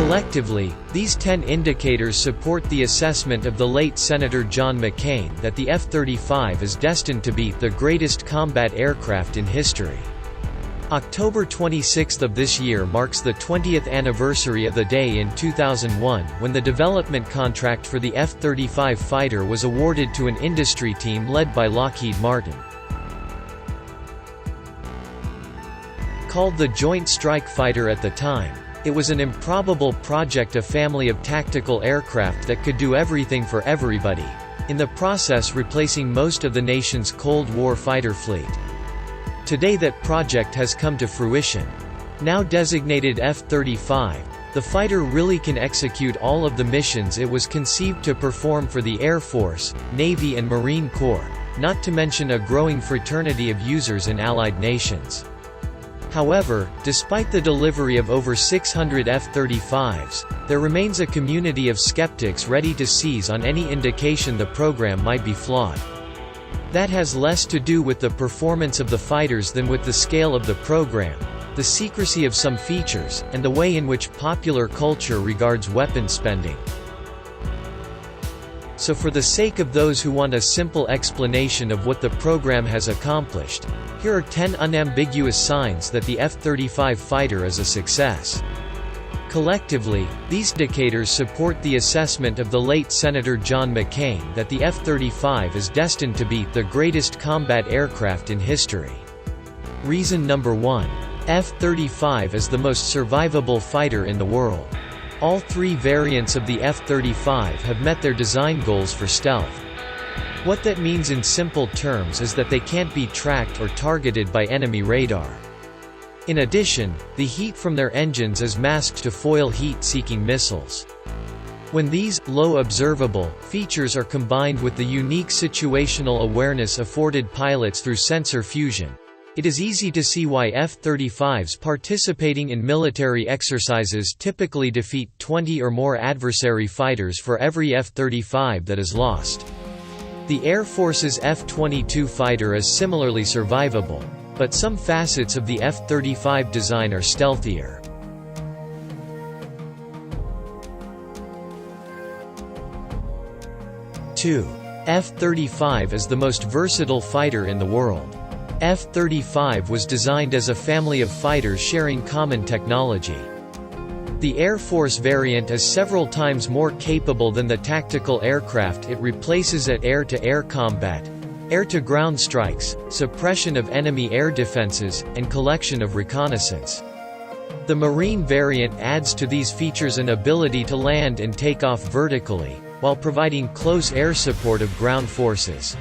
Collectively, these 10 indicators support the assessment of the late Senator John McCain that the F-35 is destined to be the greatest combat aircraft in history. October 26 of this year marks the 20th anniversary of the day in 2001 when the development contract for the F-35 fighter was awarded to an industry team led by Lockheed Martin. Called the Joint Strike Fighter at the time, it was an improbable project, a family of tactical aircraft that could do everything for everybody, in the process replacing most of the nation's Cold War fighter fleet. Today that project has come to fruition. Now designated F-35, the fighter really can execute all of the missions it was conceived to perform for the Air Force, Navy and Marine Corps, not to mention a growing fraternity of users in allied nations. However, despite the delivery of over 600 F-35s, there remains a community of skeptics ready to seize on any indication the program might be flawed. That has less to do with the performance of the fighters than with the scale of the program, the secrecy of some features, and the way in which popular culture regards weapons spending. So for the sake of those who want a simple explanation of what the program has accomplished, here are 10 unambiguous signs that the F-35 fighter is a success. Collectively, these indicators support the assessment of the late Senator John McCain that the F-35 is destined to be the greatest combat aircraft in history. Reason number 1. F-35 is the most survivable fighter in the world. All three variants of the F-35 have met their design goals for stealth. What that means in simple terms is that they can't be tracked or targeted by enemy radar. In addition, the heat from their engines is masked to foil heat-seeking missiles. When these low observable features are combined with the unique situational awareness afforded pilots through sensor fusion, it is easy to see why F-35s participating in military exercises typically defeat 20 or more adversary fighters for every F-35 that is lost. The Air Force's F-22 fighter is similarly survivable, but some facets of the F-35 design are stealthier. F-35 is the most versatile fighter in the world. F-35 was designed as a family of fighters sharing common technology. The Air Force variant is several times more capable than the tactical aircraft it replaces at air-to-air combat, air-to-ground strikes, suppression of enemy air defenses, and collection of reconnaissance. The Marine variant adds to these features an ability to land and take off vertically, while providing close air support of ground forces.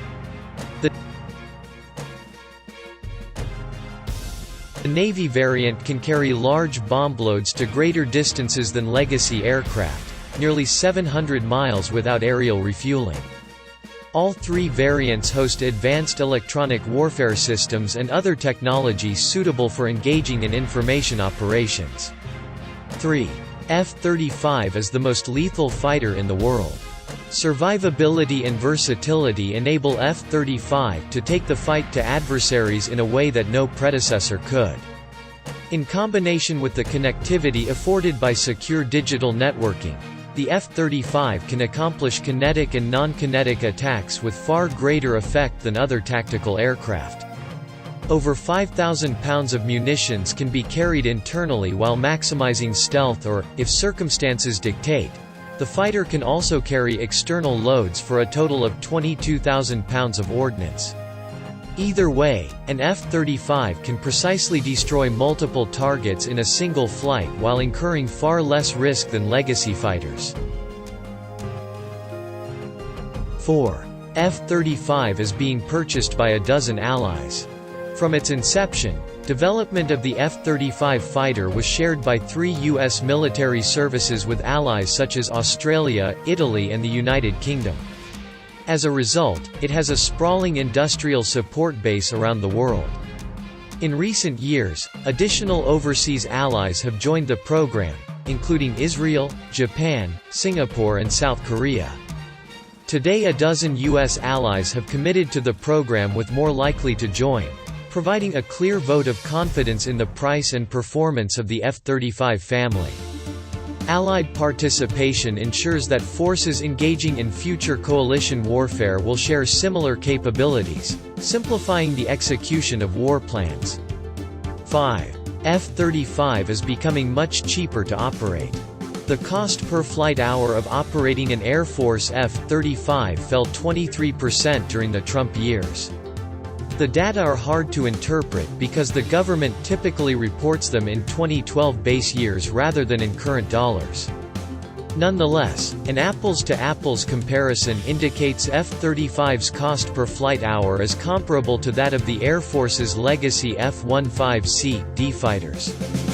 The Navy variant can carry large bomb loads to greater distances than legacy aircraft, nearly 700 miles without aerial refueling. All three variants host advanced electronic warfare systems and other technology suitable for engaging in information operations. F-35 is the most lethal fighter in the world. Survivability and versatility enable F-35 to take the fight to adversaries in a way that no predecessor could. In combination with the connectivity afforded by secure digital networking, the F-35 can accomplish kinetic and non-kinetic attacks with far greater effect than other tactical aircraft. Over 5,000 pounds of munitions can be carried internally while maximizing stealth or, if circumstances dictate, the fighter can also carry external loads for a total of 22,000 pounds of ordnance. Either way, an F-35 can precisely destroy multiple targets in a single flight while incurring far less risk than legacy fighters. F-35 is being purchased by a dozen allies. From its inception, development of the F-35 fighter was shared by 3 U.S. military services with allies such as Australia, Italy and the United Kingdom. As a result, it has a sprawling industrial support base around the world. In recent years, additional overseas allies have joined the program, including Israel, Japan, Singapore and South Korea. Today a dozen U.S. allies have committed to the program with more likely to join, providing a clear vote of confidence in the price and performance of the F-35 family. Allied participation ensures that forces engaging in future coalition warfare will share similar capabilities, simplifying the execution of war plans. 5. F-35 is becoming much cheaper to operate. The cost per flight hour of operating an Air Force F-35 fell 23% during the Trump years. The data are hard to interpret because the government typically reports them in 2012 base years rather than in current dollars. Nonetheless, an apples-to-apples comparison indicates F-35's cost per flight hour is comparable to that of the Air Force's legacy F-15C/D fighters.